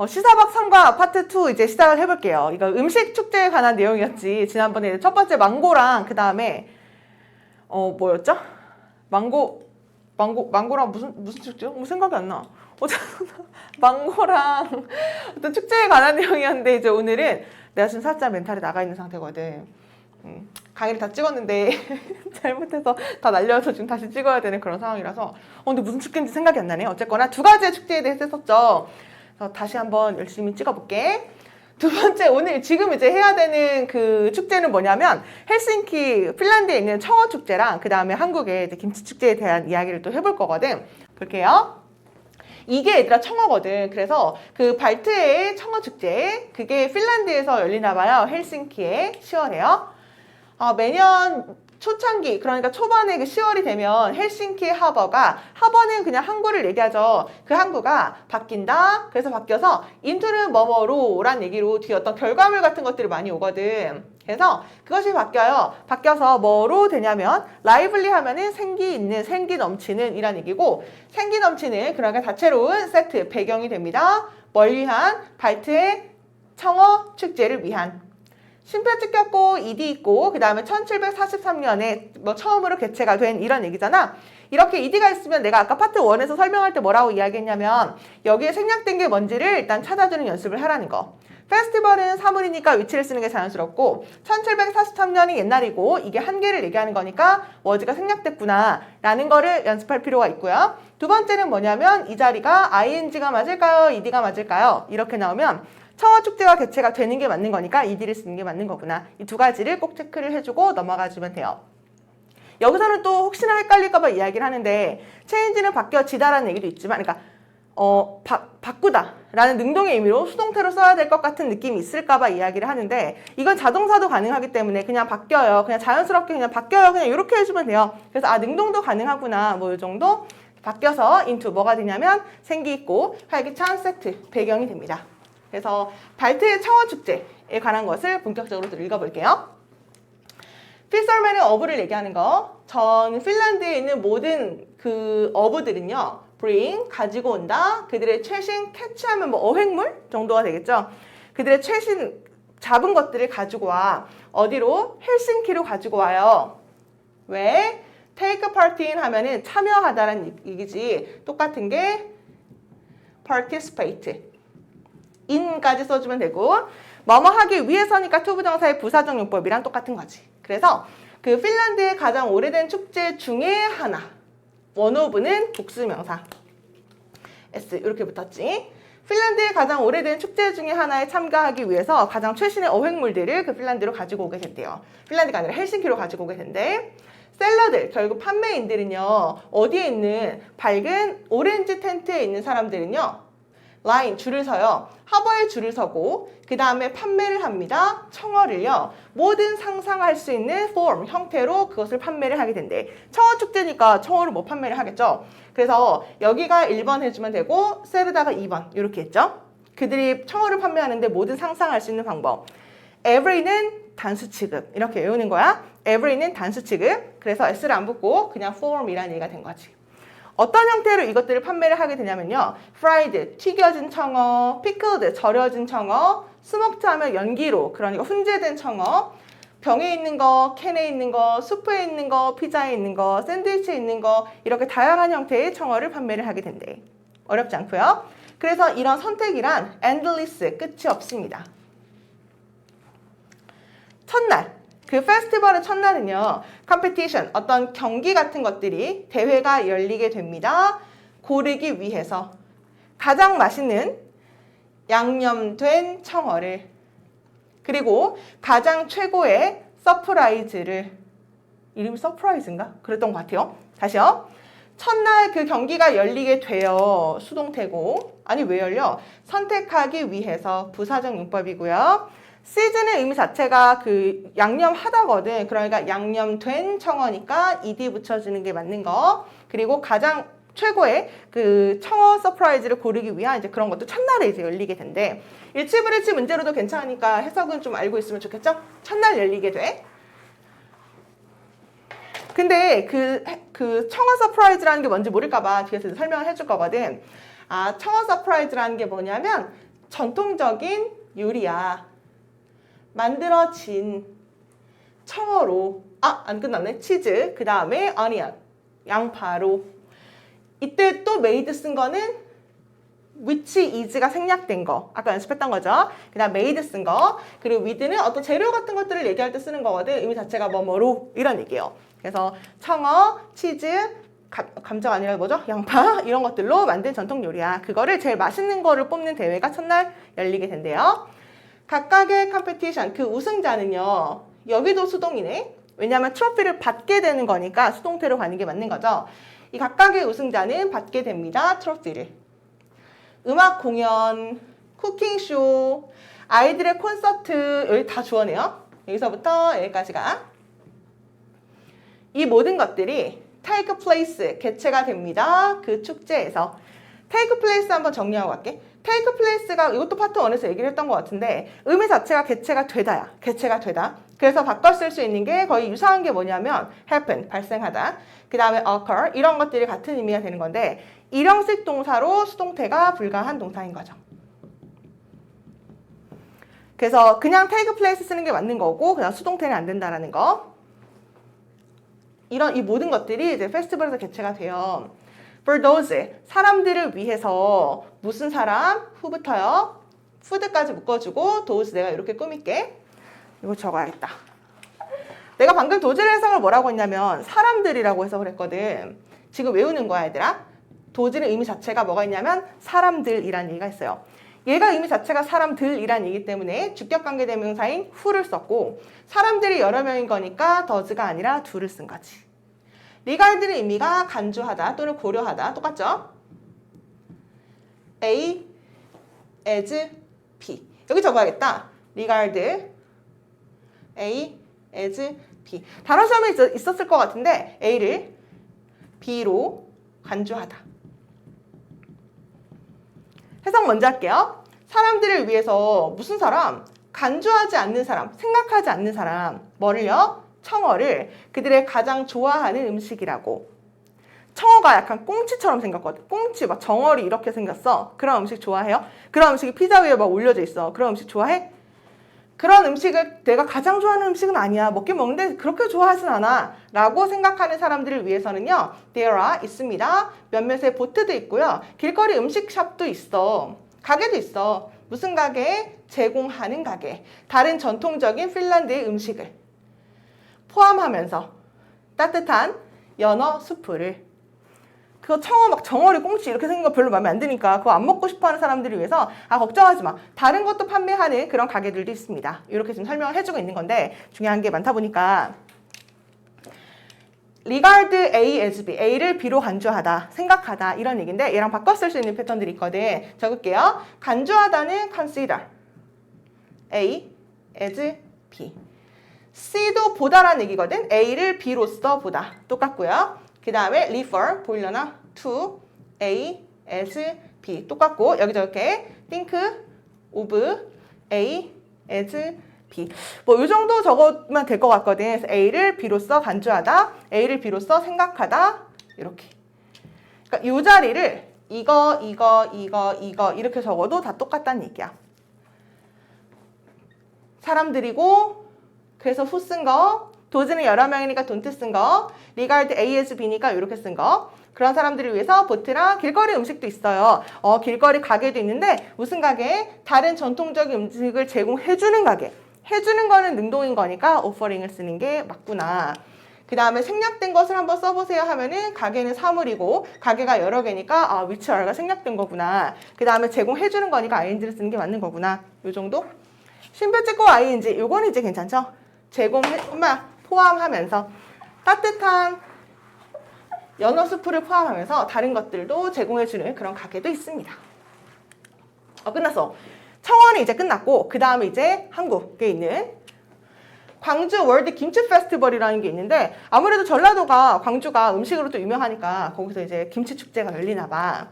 시사박 3과 파트 2 이제 시작을 해볼게요. 이거 음식 축제에 관한 내용이었지. 지난번에 첫 번째 망고랑 그 다음에 뭐였죠? 망고랑 무슨 축제요? 생각이 안 나. 어쨌든 망고랑 어떤 축제에 관한 내용이었는데 이제 오늘은 내가 지금 살짝 멘탈이 나가 있는 상태거든. 강의를 다 찍었는데 잘못해서 다 날려서 지금 다시 찍어야 되는 그런 상황이라서 근데 무슨 축제인지 생각이 안 나네. 어쨌거나 두 가지의 축제에 대해서 했었죠. 그래서 다시 한번 열심히 찍어볼게. 두 번째, 오늘 지금 이제 해야 되는 그 축제는 뭐냐면 헬싱키 핀란드에 있는 청어 축제랑 그 다음에 한국의 이제 김치 축제에 대한 이야기를 또 해볼 거거든. 볼게요. 이게 얘들아 청어거든. 그래서 그 발트해의 청어 축제, 그게 핀란드에서 열리나 봐요. 헬싱키에 10월에요. 매년 초창기, 그러니까 초반에 그 10월이 되면 헬싱키 하버는 그냥 항구를 얘기하죠. 그 항구가 바뀐다. 그래서 바뀌어서 인투는 뭐뭐로란 얘기로 뒤에 어떤 결과물 같은 것들이 많이 오거든. 그래서 그것이 바뀌어요. 바뀌어서 뭐로 되냐면 라이블리 하면은 생기 있는, 생기 넘치는 이란 얘기고, 생기 넘치는 그러니까 다채로운 세트, 배경이 됩니다. 뭘 위한? 발트해 청어 축제를 위한. 쉼표 찍혔고 ED 있고 그 다음에 1743년에 처음으로 개최가 된 이런 얘기잖아. 이렇게 ED가 있으면 내가 아까 파트 1에서 설명할 때 뭐라고 이야기했냐면 여기에 생략된 게 뭔지를 일단 찾아주는 연습을 하라는 거. 페스티벌은 사물이니까 위치를 쓰는 게 자연스럽고 1743년이 옛날이고 이게 한계를 얘기하는 거니까 워즈가 생략됐구나 라는 거를 연습할 필요가 있고요. 두 번째는 뭐냐면 이 자리가 ING가 맞을까요? ED가 맞을까요? 이렇게 나오면 청어축제가 개최가 되는 게 맞는 거니까 ED를 쓰는 게 맞는 거구나. 이 두 가지를 꼭 체크를 해주고 넘어가 주면 돼요. 여기서는 또 혹시나 헷갈릴까봐 이야기를 하는데 change는 바뀌어지다라는 얘기도 있지만 그러니까 바꾸다 라는 능동의 의미로 수동태로 써야 될 것 같은 느낌이 있을까봐 이야기를 하는데 이건 자동사도 가능하기 때문에 그냥 바뀌어요. 그냥 자연스럽게 그냥 바뀌어요. 그냥 이렇게 해주면 돼요. 그래서 능동도 가능하구나 뭐 이 정도 바뀌어서 into 뭐가 되냐면 생기 있고 활기찬 세트 배경이 됩니다. 그래서 발트해 청어 축제에 관한 것을 본격적으로 좀 읽어볼게요. 필설맨은 어부를 얘기하는 거. 전 핀란드에 있는 모든 그 어부들은요. bring, 가지고 온다. 그들의 최신 캐치하면 뭐 어획물 정도가 되겠죠. 그들의 최신 잡은 것들을 가지고 와. 어디로? 헬싱키로 가지고 와요. 왜? take part in 하면은 참여하다라는 얘기지. 똑같은 게 participate. in까지 써주면 되고 뭐뭐 하기 위해서니까 to 부정사의 부사적 용법이랑 똑같은 거지. 그래서 그 핀란드의 가장 오래된 축제 중에 하나 one of는 복수명사 S 이렇게 붙었지. 핀란드의 가장 오래된 축제 중에 하나에 참가하기 위해서 가장 최신의 어획물들을 그 핀란드로 가지고 오게 된대요. 핀란드가 아니라 헬싱키로 가지고 오게 된대. 셀러들, 결국 판매인들은요. 어디에 있는 밝은 오렌지 텐트에 있는 사람들은요. 라인, 줄을 서요. 하버에 줄을 서고 그 다음에 판매를 합니다. 청어를요. 모든 상상할 수 있는 form, 형태로 그것을 판매를 하게 된대. 청어 축제니까 청어로 뭐 판매를 하겠죠. 그래서 여기가 1번 해주면 되고 셀에다가 2번 이렇게 했죠. 그들이 청어를 판매하는데 모든 상상할 수 있는 방법. every는 단수 취급 이렇게 외우는 거야. every는 단수 취급. 그래서 S를 안 붙고 그냥 form이라는 얘기가 된 거지. 어떤 형태로 이것들을 판매를 하게 되냐면요. fried, 튀겨진 청어, pickled, 절여진 청어, smoked 하면 연기로, 그러니까 훈제된 청어, 병에 있는 거, 캔에 있는 거, 수프에 있는 거, 피자에 있는 거, 샌드위치에 있는 거 이렇게 다양한 형태의 청어를 판매를 하게 된대. 어렵지 않고요. 그래서 이런 선택이란 endless, 끝이 없습니다. 첫날. 그 페스티벌의 첫날은요. 컴피티션, 어떤 경기 같은 것들이 대회가 열리게 됩니다. 고르기 위해서 가장 맛있는 양념된 청어를 그리고 가장 최고의 서프라이즈를 이름이 서프라이즈인가? 그랬던 것 같아요. 다시요. 첫날 그 경기가 열리게 돼요. 수동태고 아니 왜 열려? 선택하기 위해서 부사적 용법이고요. 시즌의 의미 자체가 그 양념하다거든. 그러니까 양념된 청어니까 ed 붙여주는 게 맞는 거. 그리고 가장 최고의 그 청어 서프라이즈를 고르기 위한 이제 그런 것도 첫날에 이제 열리게 된대. 일치불일치 문제로도 괜찮으니까 해석은 좀 알고 있으면 좋겠죠? 첫날 열리게 돼. 근데 그 청어 서프라이즈라는 게 뭔지 모를까봐 뒤에서 설명을 해줄 거거든. 청어 서프라이즈라는 게 뭐냐면 전통적인 요리야. 만들어진 청어로. 안 끝났네. 치즈. 그 다음에 onion. 양파로. 이때 또 made 쓴 거는 which is가 생략된 거. 아까 연습했던 거죠. 그 다음 made 쓴 거. 그리고 with는 어떤 재료 같은 것들을 얘기할 때 쓰는 거거든. 의미 자체가 뭐뭐로 이런 얘기예요. 그래서 청어, 치즈, 감자가 아니라 뭐죠? 양파 이런 것들로 만든 전통 요리야. 그거를 제일 맛있는 거를 뽑는 대회가 첫날 열리게 된대요. 각각의 컴피티션, 그 우승자는요. 여기도 수동이네. 왜냐하면 트로피를 받게 되는 거니까 수동태로 가는 게 맞는 거죠. 이 각각의 우승자는 받게 됩니다. 트로피를. 음악 공연, 쿠킹쇼, 아이들의 콘서트 여기 다 주어네요. 여기서부터 여기까지가. 이 모든 것들이 take place, 개최가 됩니다. 그 축제에서. take place 한번 정리하고 갈게. take place가 이것도 파트 1에서 얘기를 했던 것 같은데 의미 자체가 개최가 되다야. 개최가 되다. 그래서 바꿔 쓸 수 있는 게 거의 유사한 게 뭐냐면 happen, 발생하다. 그 다음에 occur, 이런 것들이 같은 의미가 되는 건데 일형식 동사로 수동태가 불가한 동사인 거죠. 그래서 그냥 take place 쓰는 게 맞는 거고 그냥 수동태는 안 된다라는 거. 이 모든 것들이 이제 페스티벌에서 개최가 돼요. For those, 사람들을 위해서 무슨 사람? 후부터요. food까지 묶어주고 those 내가 이렇게 꾸밀게. 이거 적어야겠다. 내가 방금 도즈의 해석을 뭐라고 했냐면 사람들이라고 해석을 했거든. 지금 외우는 거야 얘들아. 도즈의 의미 자체가 뭐가 있냐면 사람들이라는 얘기가 있어요. 얘가 의미 자체가 사람들이라는 얘기 때문에 주격관계대명사인 who를 썼고 사람들이 여러 명인 거니까 does가 아니라 do를 쓴 거지. regard의 의미가 간주하다 또는 고려하다 똑같죠? A, as, B. 여기 적어야겠다. regard, A, as, B. 단어 시험에 있었을 것 같은데 A를 B로 간주하다. 해석 먼저 할게요. 사람들을 위해서 무슨 사람? 간주하지 않는 사람, 생각하지 않는 사람. 뭐를요? 청어를 그들의 가장 좋아하는 음식이라고. 청어가 약간 꽁치처럼 생겼거든. 꽁치 막 정어리 이렇게 생겼어. 그런 음식 좋아해요? 그런 음식이 피자 위에 막 올려져 있어. 그런 음식 좋아해? 그런 음식을 내가 가장 좋아하는 음식은 아니야. 먹긴 먹는데 그렇게 좋아하진 않아. 라고 생각하는 사람들을 위해서는요. There are 있습니다. 몇몇의 보트도 있고요. 길거리 음식샵도 있어. 가게도 있어. 무슨 가게? 제공하는 가게. 다른 전통적인 핀란드의 음식을 포함하면서 따뜻한 연어 수프를. 그거 청어 막 정어리 꽁치 이렇게 생긴 거 별로 마음에 안 드니까 그거 안 먹고 싶어하는 사람들을 위해서 걱정하지 마. 다른 것도 판매하는 그런 가게들도 있습니다. 이렇게 지금 설명을 해주고 있는 건데 중요한 게 많다 보니까 regard A as B, A를 B로 간주하다, 생각하다 이런 얘기인데 얘랑 바꿔 쓸 수 있는 패턴들이 있거든. 적을게요. 간주하다는 consider A as B. C도 보다라는 얘기거든. A를 B로써 보다. 똑같고요. 그 다음에 refer, 보이려나? to A as B. 똑같고 여기 저렇게 think of A as B. 뭐 이 정도 적으면 될 것 같거든. 그래서 A를 B로써 간주하다, A를 B로써 생각하다 이렇게. 그러니까 이 자리를 이거 이렇게 적어도 다 똑같다는 얘기야. 사람들이고 그래서 who 쓴 거, 도즈는 여러 명이니까 don't 쓴 거, regard A as B니까 이렇게 쓴 거. 그런 사람들을 위해서 보트랑 길거리 음식도 있어요. 길거리 가게도 있는데 무슨 가게? 다른 전통적인 음식을 제공해주는 가게. 해주는 거는 능동인 거니까 offering을 쓰는 게 맞구나. 그 다음에 생략된 것을 한번 써보세요 하면은 가게는 사물이고 가게가 여러 개니까 which are가 생략된 거구나. 그 다음에 제공해주는 거니까 ing를 쓰는 게 맞는 거구나. 요 정도? 쉼표 찍고 ing. 요거는 이제 괜찮죠? 포함하면서 따뜻한 연어 수프를 포함하면서 다른 것들도 제공해주는 그런 가게도 있습니다. 끝났어. 청원이 이제 끝났고 그 다음에 이제 한국에 있는 광주 월드 김치 페스티벌이라는 게 있는데 아무래도 전라도가 광주가 음식으로 또 유명하니까 거기서 이제 김치 축제가 열리나 봐.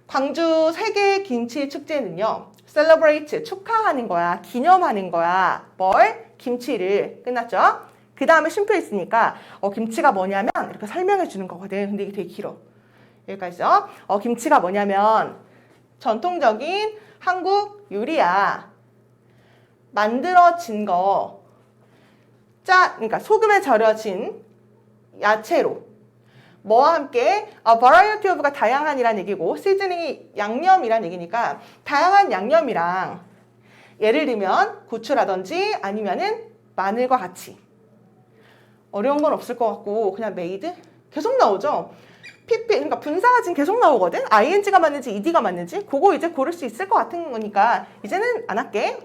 광주 세계 김치 축제는요. celebrate, 축하하는 거야. 기념하는 거야. 뭘? 김치를. 끝났죠? 그 다음에 쉼표 있으니까 김치가 뭐냐면 이렇게 설명해 주는 거거든. 근데 이게 되게 길어. 여기까지죠? 김치가 뭐냐면 전통적인 한국 요리야. 만들어진 거. 그러니까 소금에 절여진 야채로. 뭐와 함께 variety of가 다양한이란 얘기고 시즈닝이 양념이란 얘기니까 다양한 양념이랑 예를 들면 고추라든지 아니면은 마늘과 같이 어려운 건 없을 것 같고 그냥 메이드? 계속 나오죠? 그러니까 분사가 지금 계속 나오거든? ing가 맞는지 ed가 맞는지 그거 이제 고를 수 있을 것 같은 거니까 이제는 안 할게.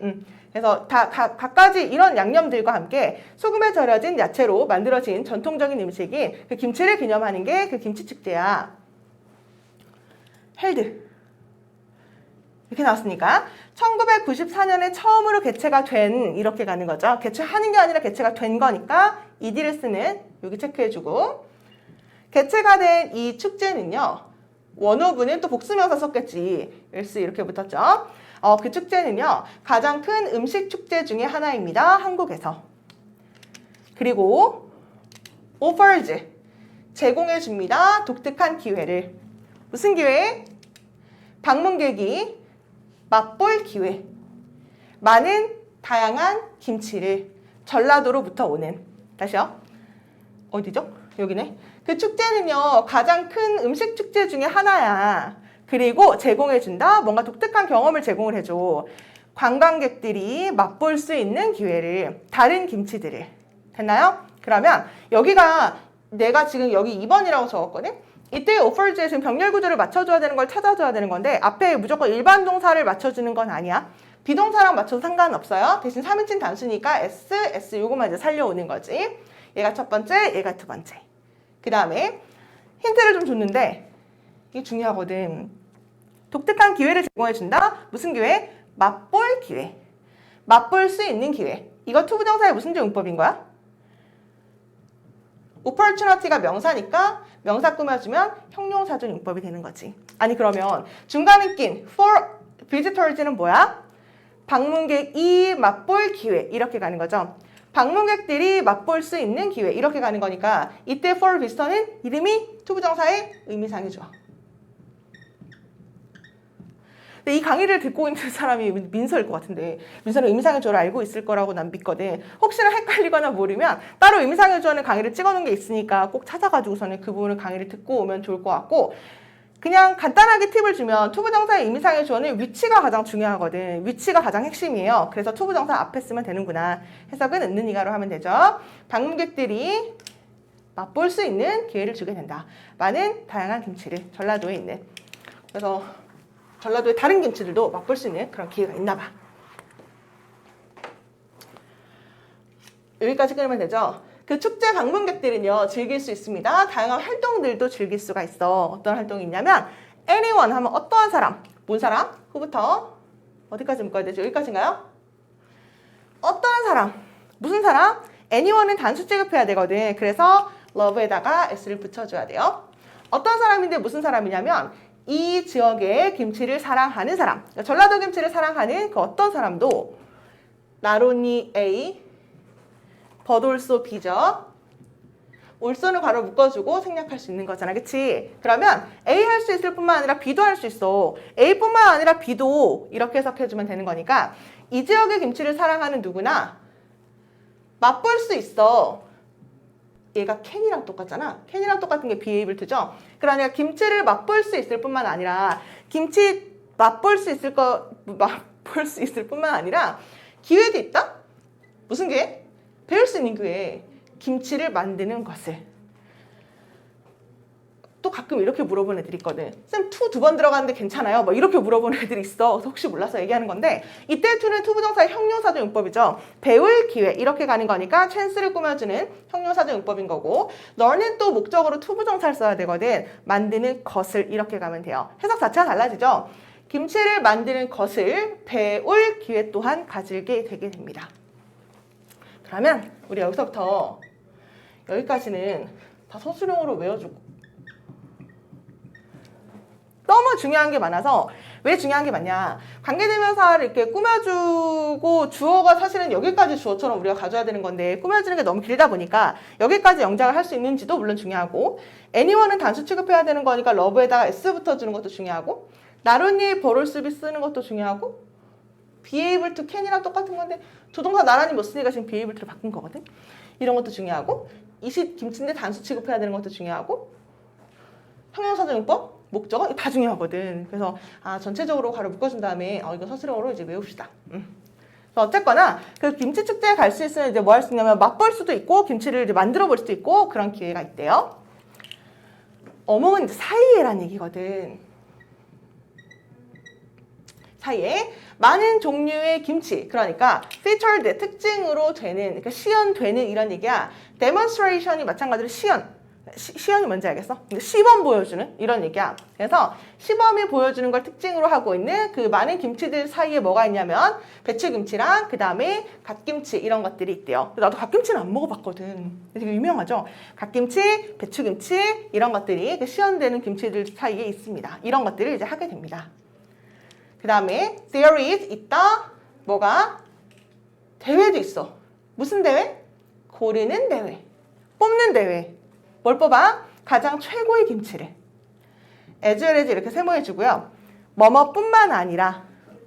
그래서 각가지 이런 양념들과 함께 소금에 절여진 야채로 만들어진 전통적인 음식인 그 김치를 기념하는 게 그 김치축제야. 헬드. 이렇게 나왔으니까 1994년에 처음으로 개최가 된 이렇게 가는 거죠. 개최하는 게 아니라 개최가 된 거니까 ed를 쓰는 여기 체크해주고 개최가 된 이 축제는요. 원어부는 또 복수명사 썼겠지. else 이렇게 붙었죠. 그 축제는요. 가장 큰 음식 축제 중에 하나입니다. 한국에서. 그리고 offers 제공해 줍니다. 독특한 기회를. 무슨 기회? 방문객이 맛볼 기회. 많은 다양한 김치를 전라도로부터 오는. 다시요. 어디죠? 여기네. 그 축제는요. 가장 큰 음식 축제 중에 하나야. 그리고 제공해준다. 뭔가 독특한 경험을 제공을 해줘. 관광객들이 맛볼 수 있는 기회를. 다른 김치들을. 됐나요? 그러면 여기가 내가 지금 여기 2번이라고 적었거든? 이때 offers에 지금 병렬 구조를 맞춰줘야 되는 걸 찾아줘야 되는 건데 앞에 무조건 일반 동사를 맞춰주는 건 아니야. 비동사랑 맞춰도 상관없어요. 대신 3인칭 단수니까 S 요거만 이제 살려오는 거지. 얘가 첫 번째, 얘가 두 번째. 그 다음에 힌트를 좀 줬는데 이게 중요하거든. 독특한 기회를 제공해준다. 무슨 기회? 맛볼 기회. 맛볼 수 있는 기회. 이거 투부정사의 무슨 용법인 거야? opportunity가 명사니까 명사 꾸며주면 형용사적 용법이 되는 거지. 아니 그러면 중간에 낀 for visitors는 뭐야? 방문객이 맛볼 기회 이렇게 가는 거죠. 방문객들이 맛볼 수 있는 기회 이렇게 가는 거니까 이때 for visitor는 이름이 투부정사의 의미상이 좋아. 근데 이 강의를 듣고 있는 사람이 민서일 것 같은데 민서는 의미상의 조를 알고 있을 거라고 난 믿거든. 혹시나 헷갈리거나 모르면 따로 의미상의 조는 강의를 찍어놓은 게 있으니까 꼭 찾아가지고서는 그 부분을 강의를 듣고 오면 좋을 것 같고 그냥 간단하게 팁을 주면 투부정사의 의미상의 조는 위치가 가장 중요하거든. 위치가 가장 핵심이에요. 그래서 투부정사 앞에 쓰면 되는구나. 해석은 있는 이가로 하면 되죠. 방문객들이 맛볼 수 있는 기회를 주게 된다. 많은 다양한 김치를 전라도에 있는. 그래서 전라도의 다른 김치들도 맛볼 수 있는 그런 기회가 있나 봐. 여기까지 끊으면 되죠. 그 축제 방문객들은요 즐길 수 있습니다. 다양한 활동들도 즐길 수가 있어. 어떤 활동이 있냐면 anyone 하면 어떠한 사람, 뭔 사람? 후부터 어디까지 묶어야 되죠? 여기까지인가요? 어떠한 사람, 무슨 사람? anyone은 단수 취급해야 되거든. 그래서 love에다가 s를 붙여줘야 돼요. 어떤 사람인데 무슨 사람이냐면 이 지역의 김치를 사랑하는 사람, 그러니까 전라도 김치를 사랑하는 그 어떤 사람도 not only A but also B죠. 올소는 괄호 묶어주고 생략할 수 있는 거잖아. 그치? 그러면 A 할 수 있을 뿐만 아니라 B도 할 수 있어. A뿐만 아니라 B도 이렇게 해석해주면 되는 거니까 이 지역의 김치를 사랑하는 누구나 맛볼 수 있어. 얘가 can이랑 똑같잖아. can이랑 똑같은 게 be able to죠. 그러니까 김치를 맛볼 수 있을 뿐만 아니라 김치 맛볼 수 있을 뿐만 아니라 기회도 있다? 무슨 기회? 배울 수 있는 기회. 김치를 만드는 것을. 또 가끔 이렇게 물어보는 애들이 있거든. 쌤, to 두 번 들어가는데 괜찮아요? 뭐 이렇게 물어보는 애들이 있어. 혹시 몰라서 얘기하는 건데 이때 to는 투부정사의 형용사적 용법이죠. 배울 기회 이렇게 가는 거니까 chance를 꾸며주는 형용사적 용법인 거고 너는 또 목적으로 투부정사를 써야 되거든. 만드는 것을 이렇게 가면 돼요. 해석 자체가 달라지죠. 김치를 만드는 것을 배울 기회 또한 가지게 되게 됩니다. 그러면 우리 여기서부터 여기까지는 다 서술형으로 외워주고 너무 중요한 게 많아서 왜 중요한 게 많냐. 관계대명사를 이렇게 꾸며주고 주어가 사실은 여기까지 주어처럼 우리가 가져야 되는 건데 꾸며주는 게 너무 길다 보니까 여기까지 영작을 할 수 있는지도 물론 중요하고 anyone은 단수 취급해야 되는 거니까 love에다가 s 붙어주는 것도 중요하고 나란히 be 쓰는 것도 중요하고 be able to can이랑 똑같은 건데 두 동사 나란히 못 쓰니까 지금 be able to로 바꾼 거거든. 이런 것도 중요하고 이시 김치인데 단수 취급해야 되는 것도 중요하고 형용사적용법, 목적어 다 중요하거든. 그래서 전체적으로 가로 묶어준 다음에 이거 서술형으로 이제 외웁시다. 어쨌거나 그 김치 축제에 갈 수 있으면 이제 뭐 할 수 있냐면 맛볼 수도 있고 김치를 이제 만들어 볼 수도 있고 그런 기회가 있대요. 어묵은 이제 사이에란 얘기거든. 사이에 많은 종류의 김치, 그러니까 featured, 특징으로 되는, 그러니까 시연되는 이런 얘기야. demonstration이 마찬가지로 시연이 뭔지 알겠어? 시범 보여주는 이런 얘기야. 그래서 시범이 보여주는 걸 특징으로 하고 있는 그 많은 김치들 사이에 뭐가 있냐면 배추김치랑 그 다음에 갓김치 이런 것들이 있대요. 나도 갓김치는 안 먹어봤거든. 되게 유명하죠? 갓김치, 배추김치 이런 것들이 그 시연되는 김치들 사이에 있습니다. 이런 것들을 이제 하게 됩니다. 그 다음에 there is 있다. 뭐가? 대회도 있어. 무슨 대회? 고르는 대회. 뽑는 대회. 뭘 뽑아? 가장 최고의 김치를. as well as 이렇게 세모해주고요. 뭐뭐뿐만 아니라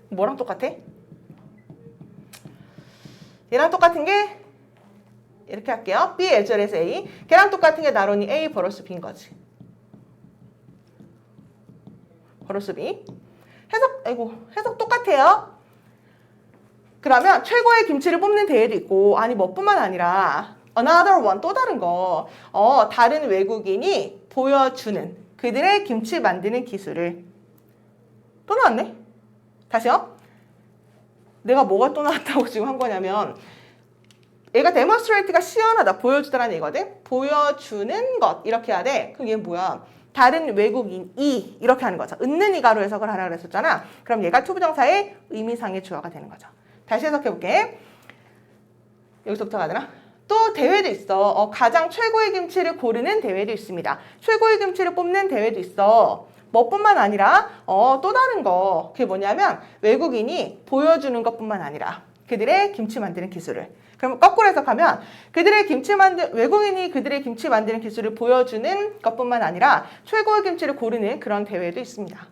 뭐랑 똑같아? 얘랑 똑같은 게 이렇게 할게요. B as well as A. 걔랑 똑같은 게 나론이 A 벌어스 B인 거지. 벌어스 B. 해석 똑같아요. 그러면 최고의 김치를 뽑는 대회도 있고 아니 뭐뿐만 아니라 another one 또 다른 거 다른 외국인이 보여주는 그들의 김치 만드는 기술을 또 나왔네? 다시요. 내가 뭐가 또 나왔다고 지금 한 거냐면 얘가 demonstrate가 시연하다 보여주다라는 얘기거든. 보여주는 것 이렇게 해야 돼. 그럼 얘 뭐야? 다른 외국인이 이렇게 하는 거죠. 은는 이가로 해석을 하라 그랬었잖아. 그럼 얘가 투부정사의 의미상의 주어가 되는 거죠. 다시 해석해볼게. 여기서부터 가되나? 또 대회도 있어. 가장 최고의 김치를 고르는 대회도 있습니다. 최고의 김치를 뽑는 대회도 있어. 뭐뿐만 아니라 또 다른 거. 그게 뭐냐면 외국인이 보여주는 것뿐만 아니라 그들의 김치 만드는 기술을. 그럼 거꾸로 해석하면 외국인이 그들의 김치 만드는 기술을 보여주는 것뿐만 아니라 최고의 김치를 고르는 그런 대회도 있습니다.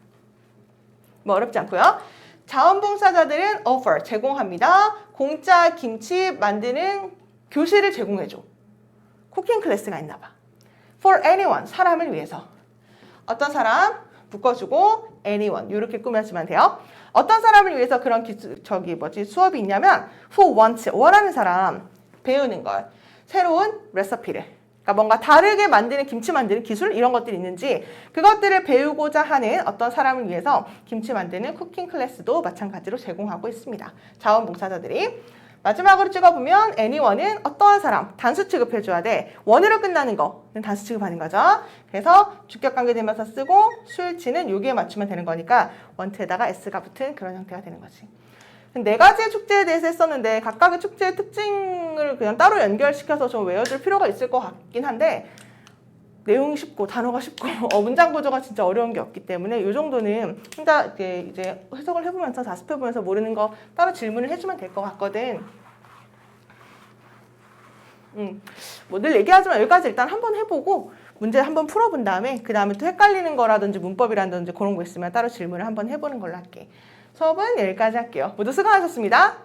뭐 어렵지 않고요. 자원봉사자들은 offer, 제공합니다. 공짜 김치 만드는 교실을 제공해줘. 쿠킹 클래스가 있나 봐. For anyone, 사람을 위해서. 어떤 사람 묶어주고 anyone 이렇게 꾸며주면 돼요. 어떤 사람을 위해서 그런 수업이 있냐면 who wants, 원하는 사람 배우는 걸. 새로운 레시피를. 그러니까 뭔가 다르게 만드는 김치 만드는 기술 이런 것들이 있는지 그것들을 배우고자 하는 어떤 사람을 위해서 김치 만드는 쿠킹 클래스도 마찬가지로 제공하고 있습니다. 자원봉사자들이. 마지막으로 찍어보면 anyone은 어떠한 사람, 단수 취급해줘야 돼. 원으로 끝나는 거는 단수 취급하는 거죠. 그래서 주격관계대명사 쓰고 수일치는 여기에 맞추면 되는 거니까 원트에다가 s가 붙은 그런 형태가 되는 거지. 네 가지의 축제에 대해서 했었는데 각각의 축제의 특징을 그냥 따로 연결시켜서 좀 외워줄 필요가 있을 것 같긴 한데 내용이 쉽고 단어가 쉽고 문장 구조가 진짜 어려운 게 없기 때문에 이 정도는 혼자 이제 해석을 해보면서 자습해보면서 모르는 거 따로 질문을 해주면 될 것 같거든. 뭐 늘 얘기하지만 여기까지 일단 한번 해보고 문제 한번 풀어본 다음에 그 다음에 또 헷갈리는 거라든지 문법이라든지 그런 거 있으면 따로 질문을 한번 해보는 걸로 할게. 수업은 여기까지 할게요. 모두 수고하셨습니다.